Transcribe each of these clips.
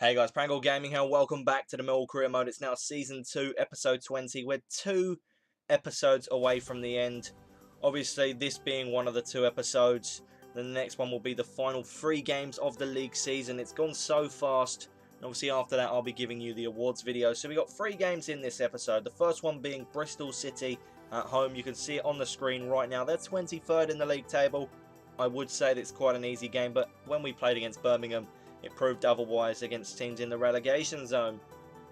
Hey guys, Prangell Gaming here. Welcome back to the Millwall Career Mode. It's now Season 2, Episode 20. We're 2 episodes away from the end. Obviously, this being one of the 2 episodes, the next one will be the final 3 games of the league season. It's gone so fast. And obviously, after that, I'll be giving you the awards video. So we got 3 games in this episode. The first one being Bristol City at home. You can see it on the screen right now. They're 23rd in the league table. I would say that it's quite an easy game, but when we played against Birmingham, it proved otherwise against teams in the relegation zone.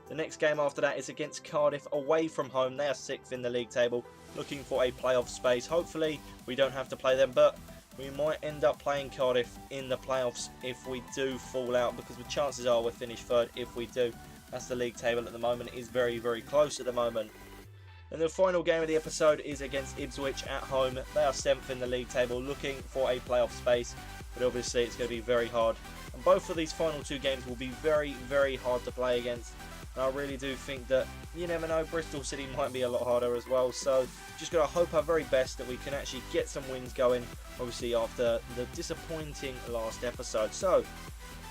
The next game after that is against Cardiff away from home. They are 6th in the league table, looking for a playoff space. Hopefully we don't have to play them, but we might end up playing Cardiff in the playoffs if we do fall out, because the chances are we'll finish 3rd if we do. That's the league table at the moment. It is very, very close at the moment. And the final game of the episode is against Ipswich at home. They are 7th in the league table, looking for a playoff space, but obviously it's going to be very hard. And both of these final 2 games will be very, very hard to play against. And I really do think that, you never know, Bristol City might be a lot harder as well. So just got to hope our very best that we can actually get some wins going, obviously after the disappointing last episode. So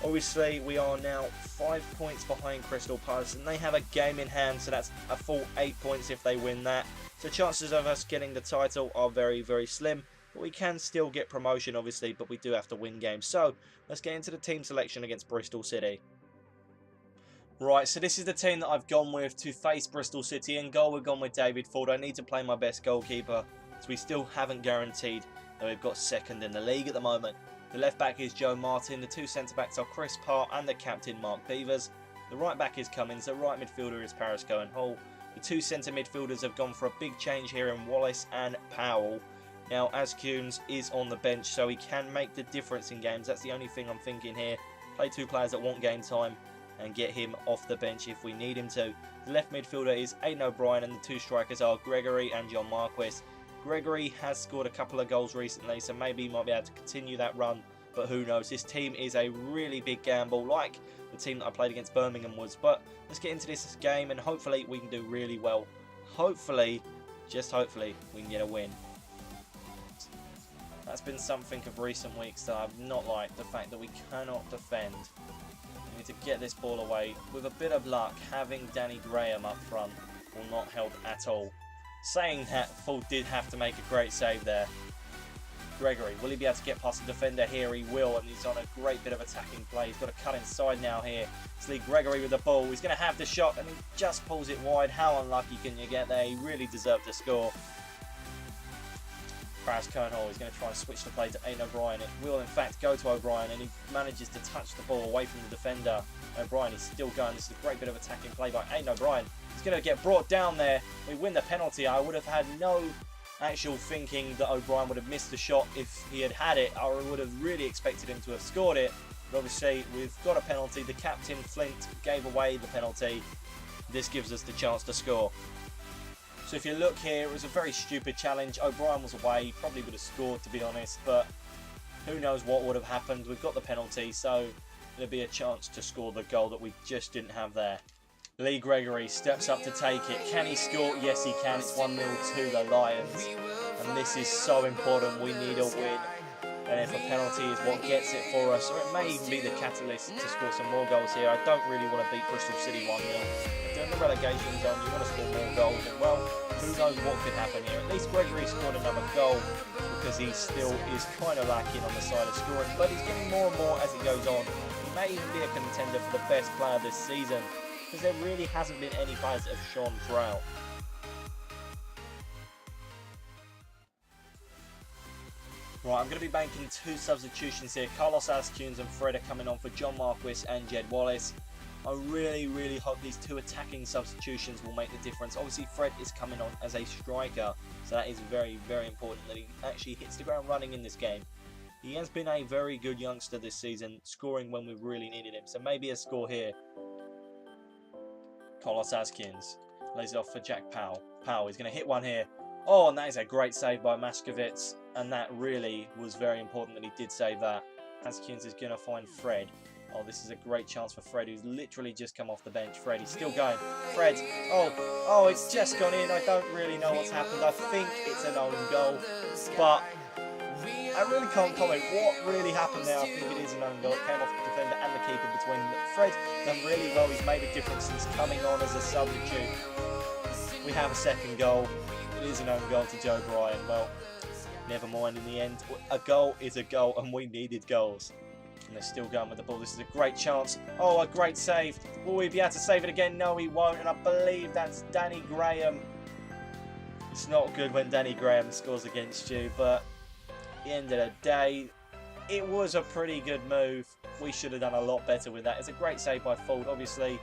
obviously we are now 5 points behind Crystal Palace, and they have a game in hand, so that's a full 8 points if they win that. So chances of us getting the title are very, very slim. But we can still get promotion, obviously, but we do have to win games. So let's get into the team selection against Bristol City. Right, so this is the team that I've gone with to face Bristol City. In goal, we've gone with David Ford. I need to play my best goalkeeper, so we still haven't guaranteed that we've got 2nd in the league at the moment. The left back is Joe Martin. The 2 centre-backs are Chris Parr and the captain, Mark Beavers. The right back is Cummins. The right midfielder is Paris Cohen-Hall. The 2 centre midfielders have gone for a big change here in Wallace and Powell. Now, Askunes is on the bench, so he can make the difference in games. That's the only thing I'm thinking here. Play 2 players that want game time and get him off the bench if we need him to. The left midfielder is Aidan O'Brien, and the 2 strikers are Gregory and John Marquis. Gregory has scored a couple of goals recently, so maybe he might be able to continue that run, but who knows. This team is a really big gamble, like the team that I played against Birmingham was. But let's get into this game, and hopefully we can do really well. Hopefully, just hopefully, we can get a win. That's been something of recent weeks that I've not liked, the fact that we cannot defend. We need to get this ball away. With a bit of luck, having Danny Graham up front will not help at all. Saying that, Ford did have to make a great save there. Gregory, will he be able to get past the defender here? He will, and he's on a great bit of attacking play. He's got to cut inside now here. It's Lee Gregory with the ball. He's going to have the shot, and he just pulls it wide. How unlucky can you get there? He really deserved to score. Paris Cohen-Hall is going to try and switch the play to Aidan O'Brien. It will in fact go to O'Brien, and he manages to touch the ball away from the defender. O'Brien is still going. This is a great bit of attacking play by Aidan O'Brien. He's going to get brought down there. We win the penalty. I would have had no actual thinking that O'Brien would have missed the shot if he had had it. I would have really expected him to have scored it. But obviously we've got a penalty. The captain, Flint, gave away the penalty. This gives us the chance to score. So if you look here, it was a very stupid challenge. O'Brien was away. He probably would have scored, to be honest, but who knows what would have happened. We've got the penalty, so there'll be a chance to score the goal that we just didn't have there. Lee Gregory steps up to take it. Can he score? Yes, he can. It's 1-0 to the Lions, and this is so important. We need a win, and if a penalty is what gets it for us, or it may even be the catalyst to score some more goals here. I don't really want to beat Bristol City 1-0. In the relegation zone, you want to score more goals, and well, who knows what could happen here. At least Gregory scored another goal, because he still is kind of lacking on the side of scoring, but he's getting more and more as it goes on. He may even be a contender for the best player this season, because there really hasn't been any players that have shone throughout. Right, I'm going to be banking 2 substitutions here. Carlos Askunes and Fred are coming on for John Marquis and Jed Wallace. I really, really hope these 2 attacking substitutions will make the difference. Obviously, Fred is coming on as a striker, so that is very, very important that he actually hits the ground running in this game. He has been a very good youngster this season, scoring when we've really needed him, so maybe a score here. Carlos Askunes lays it off for Jack Powell. Powell is going to hit one here. Oh, and that is a great save by Mashkovitz, and that really was very important that he did save that. Askunes is going to find Fred. Oh, this is a great chance for Fred, who's literally just come off the bench. Fred, he's still going. Fred, oh, it's just gone in. I don't really know what's happened. I think it's an own goal, but I really can't comment what really happened there. I think it is an own goal. It came off the defender and the keeper between them. Fred done really well. He's made a difference since coming on as a substitute. We have a second goal. It is an own goal to Joe Bryan. Well, never mind in the end. A goal is a goal, and we needed goals. And they're still going with the ball. This is a great chance. Oh, a great save. Will we be able to save it again? No, he won't. And I believe that's Danny Graham. It's not good when Danny Graham scores against you, but at the end of the day, it was a pretty good move. We should have done a lot better with that. It's a great save by Ford. Obviously,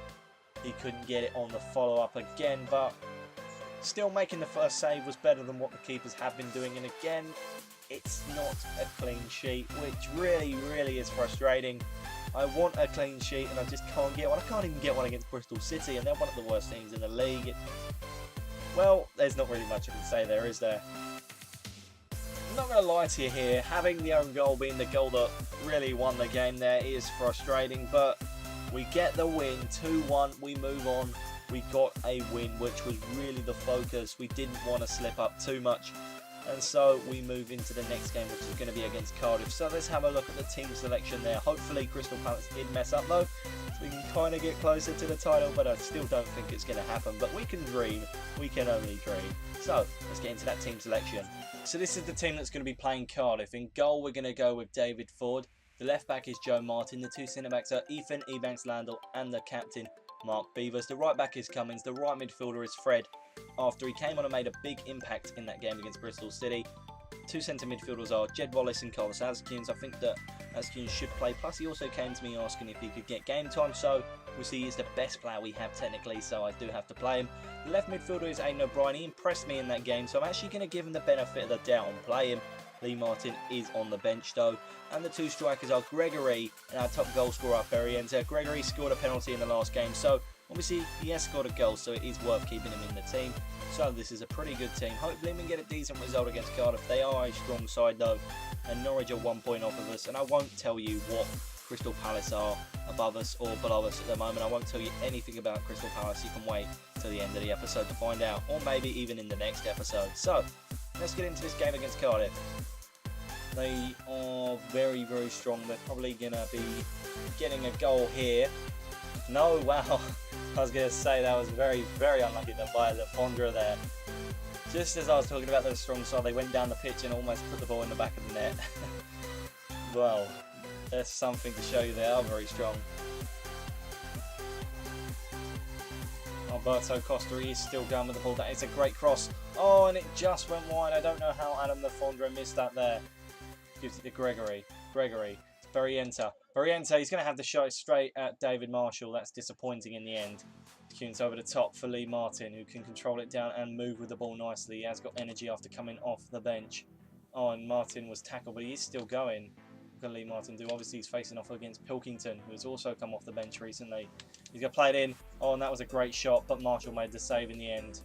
he couldn't get it on the follow-up again, but still making the first save was better than what the keepers have been doing. And again, it's not a clean sheet, which really is frustrating. I want a clean sheet and I just can't get one. I can't even get one against Bristol City, and they're one of the worst teams in the league. Well, there's not really much I can say there, is there? I'm not going to lie to you here. Having the own goal being the goal that really won the game there is frustrating, but we get the win. 2-1, we move on. We got a win, which was really the focus. We didn't want to slip up too much. And so we move into the next game, which is going to be against Cardiff. So let's have a look at the team selection there. Hopefully Crystal Palace did mess up though, so we can kind of get closer to the title, but I still don't think it's going to happen. But we can dream. We can only dream. So let's get into that team selection. So this is the team that's going to be playing Cardiff. In goal, we're going to go with David Ford. The left back is Joe Martin. The two centre backs are Ethan Ebanks-Landell and the captain, Mark Beavers. The right back is Cummins. The right midfielder is Fred, after he came on and made a big impact in that game against Bristol City. Two centre midfielders are Jed Wallace and Carlos Azkins. I think that Azkins should play. Plus, he also came to me asking if he could get game time. So, obviously, he is the best player we have technically, so I do have to play him. The left midfielder is Aidan O'Brien. He impressed me in that game, so I'm actually going to give him the benefit of the doubt and play him. Lee Martin is on the bench though. And the two strikers are Gregory and our top goal scorer, Berrienza. Gregory scored a penalty in the last game, so obviously he has scored a goal, so it is worth keeping him in the team. So this is a pretty good team. Hopefully we can get a decent result against Cardiff. They are a strong side though, and Norwich are 1 point off of us. And I won't tell you what Crystal Palace are above us or below us at the moment. I won't tell you anything about Crystal Palace. You can wait till the end of the episode to find out, or maybe even in the next episode. So let's get into this game against Cardiff. They are very strong. They're probably going to be getting a goal here. No, wow. I was going to say that was very unlucky by the Fondra there. Just as I was talking about the strong side, they went down the pitch and almost put the ball in the back of the net. Well, that's something to show you they are very strong. Alberto Costa is still going with the ball. That is a great cross. Oh, and it just went wide. I don't know how Adam the Fondra missed that there. Gives it to Gregory. It's Berrienza. He's going to have the shot straight at David Marshall. That's disappointing in the end. Kuhn's over the top for Lee Martin, who can control it down and move with the ball nicely. He has got energy after coming off the bench. Oh, and Martin was tackled, but he is still going. What can Lee Martin do? Obviously, he's facing off against Pilkington, who has also come off the bench recently. He's going to play it in. Oh, and that was a great shot, but Marshall made the save in the end.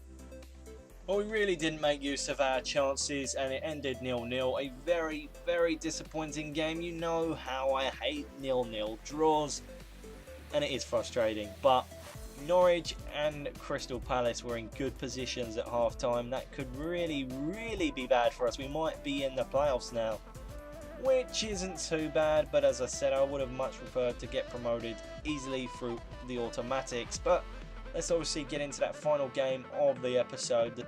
Well, we really didn't make use of our chances, and it ended 0-0. A very disappointing game. You know how I hate 0-0 draws, and it is frustrating. But Norwich and Crystal Palace were in good positions at half-time. That could really be bad for us. We might be in the playoffs now, which isn't too bad. But as I said, I would have much preferred to get promoted easily through the automatics. But let's obviously get into that final game of the episode.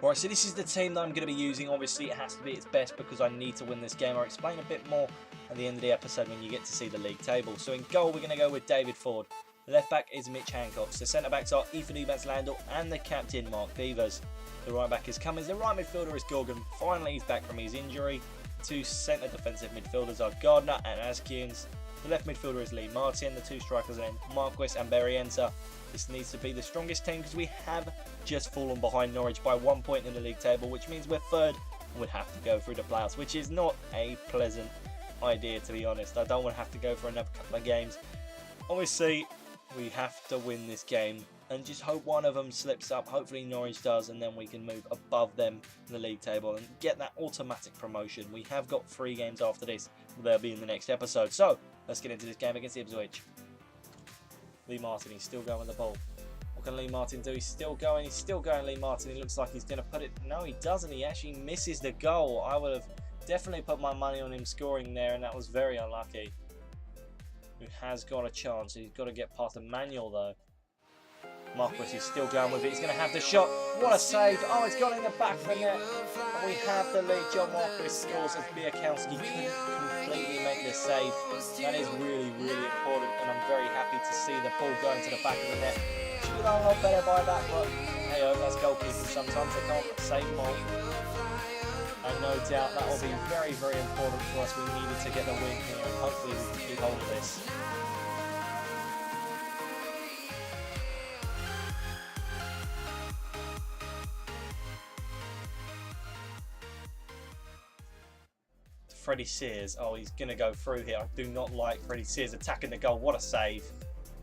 Alright, so this is the team that I'm going to be using. Obviously, it has to be its best because I need to win this game. I'll explain a bit more at the end of the episode when you get to see the league table. So in goal, we're going to go with David Ford. The left back is Mitch Hancock. The centre backs are Ethan Ebanks-Landell and the captain, Mark Beavers. The right back is Cummins. The right midfielder is Gorgon. Finally, he's back from his injury. Two centre defensive midfielders are Gardner and Azkins. The left midfielder is Lee Martin. The two strikers are Marquis and Berrienza. This needs to be the strongest team because we have just fallen behind Norwich by 1 point in the league table, which means we're third and would have to go through the playoffs, which is not a pleasant idea, to be honest. I don't want to have to go for another couple of games. Obviously, we have to win this game and just hope one of them slips up. Hopefully Norwich does, and then we can move above them in the league table and get that automatic promotion. We have got 3 games after this. They'll be in the next episode. So let's get into this game against Ipswich. Lee Martin, he's still going with the ball. What can Lee Martin do? He's still going, Lee Martin. He looks like he's going to put it. No, he doesn't. He actually misses the goal. I would have definitely put my money on him scoring there, and that was very unlucky. who has got a chance. He's got to get past Emmanuel though. Marquis is still going with it. He's going to have the shot. What a save. Oh, it's gone in the back of the net. And we have the lead. John Marquis scores as Biakowski couldn't completely make this save. That is really, really important. And I'm very happy to see the ball going to the back of the net. Should have done a lot better by that. But hey, that's goalkeeping. Sometimes they can't save them all. And no doubt that will be very, very important for us. We needed to get the win here. And hopefully we can keep hold of this. Freddie Sears. Oh, he's going to go through here. I do not like Freddie Sears attacking the goal. What a save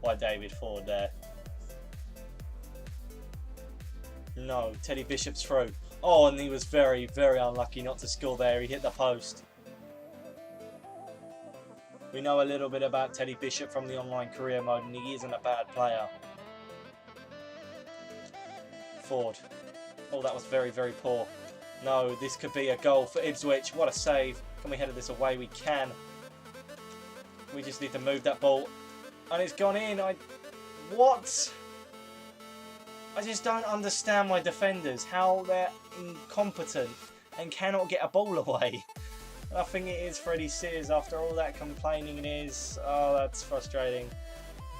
by David Ford there. No, Teddy Bishop's through. Oh, and he was very, very unlucky not to score there. He hit the post. We know a little bit about Teddy Bishop from the online career mode, and he isn't a bad player. Ford. Oh, that was very, very poor. No, this could be a goal for Ipswich. What a save. Can we head this away? We can. We just need to move that ball. And it's gone in. What? I just don't understand my defenders. How they're incompetent and cannot get a ball away. I think it is Freddie Sears after all that complaining it is. Oh, that's frustrating.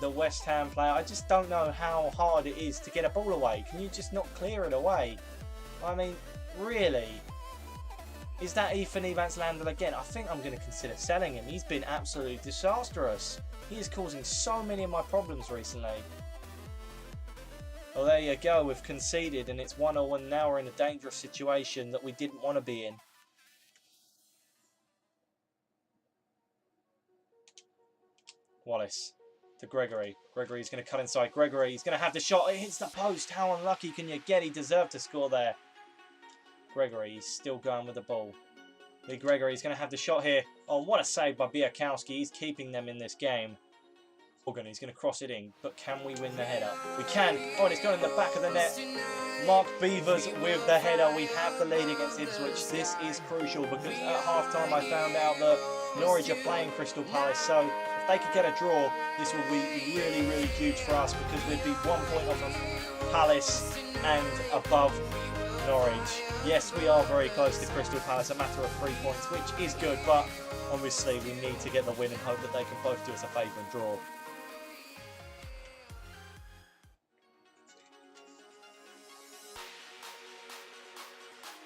The West Ham player. I just don't know how hard it is to get a ball away. Can you just not clear it away? I mean, really? Is that Ethan Evans-Landel again? I think I'm going to consider selling him. He's been absolutely disastrous. He is causing so many of my problems recently. Well, there you go. We've conceded and it's 1-0 and now we're in a dangerous situation that we didn't want to be in. Wallace to Gregory. Gregory's going to cut inside. Gregory, he's going to have the shot. It hits the post. How unlucky can you get? He deserved to score there. Gregory, he's still going with the ball. Lee Gregory's going to have the shot here. Oh, what a save by Biakowski. He's keeping them in this game. Morgan, he's going to cross it in. But can we win the header? We can. Oh, and it's gone in the back of the net. Mark Beavers with the header. We have the lead against Ipswich. This is crucial because at half-time I found out that Norwich are playing Crystal Palace. So if they could get a draw, this will be really, really huge for us because we'd be 1 point off of Palace and above Norwich. Yes, we are very close to Crystal Palace, a matter of 3 points, which is good, but obviously we need to get the win and hope that they can both do us a favour and draw.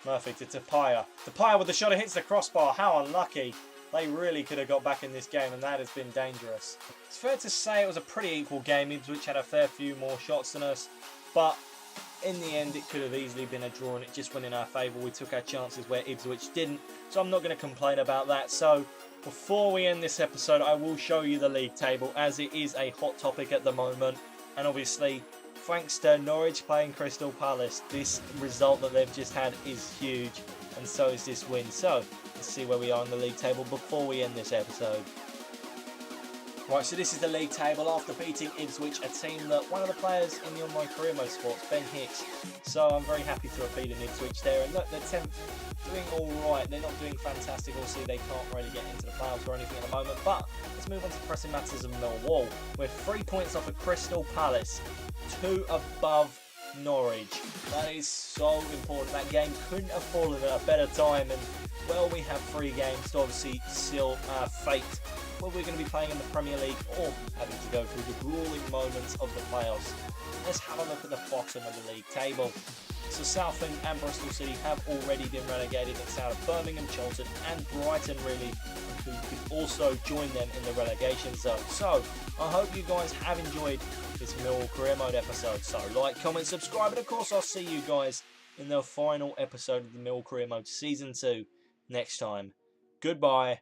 Murphy to Tapia. Tapia with the shot, it hits the crossbar. How unlucky. They really could have got back in this game and that has been dangerous. It's fair to say it was a pretty equal game. Ipswich had a fair few more shots than us, but in the end, it could have easily been a draw and it just went in our favour. We took our chances where Ipswich didn't, so I'm not going to complain about that. So, before we end this episode, I will show you the league table as it is a hot topic at the moment. And obviously, thanks to Norwich playing Crystal Palace, this result that they've just had is huge. And so is this win. So, let's see where we are in the league table before we end this episode. Right, so this is the league table after beating Ipswich, a team that one of the players in the online career mode sports, Ben Hicks. So I'm very happy to have beaten Ipswich there. And look, they're 10th, doing all right. They're not doing fantastic. Obviously, they can't really get into the playoffs or anything at the moment. But let's move on to pressing matters of Millwall. We're 3 points off of Crystal Palace, 2 above Norwich. That is so important. That game couldn't have fallen at a better time. And, well, we have 3 games to obviously seal our fate. Well, we're going to be playing in the Premier League or having to go through the grueling moments of the playoffs. Let's have a look at the bottom of the league table. So Southend and Bristol City have already been relegated. It's out of Birmingham, Charlton and Brighton really, who could also join them in the relegation zone. So I hope you guys have enjoyed this Millwall Career Mode episode. So like, comment, subscribe, and of course I'll see you guys in the final episode of the Millwall Career Mode Season 2 next time. Goodbye.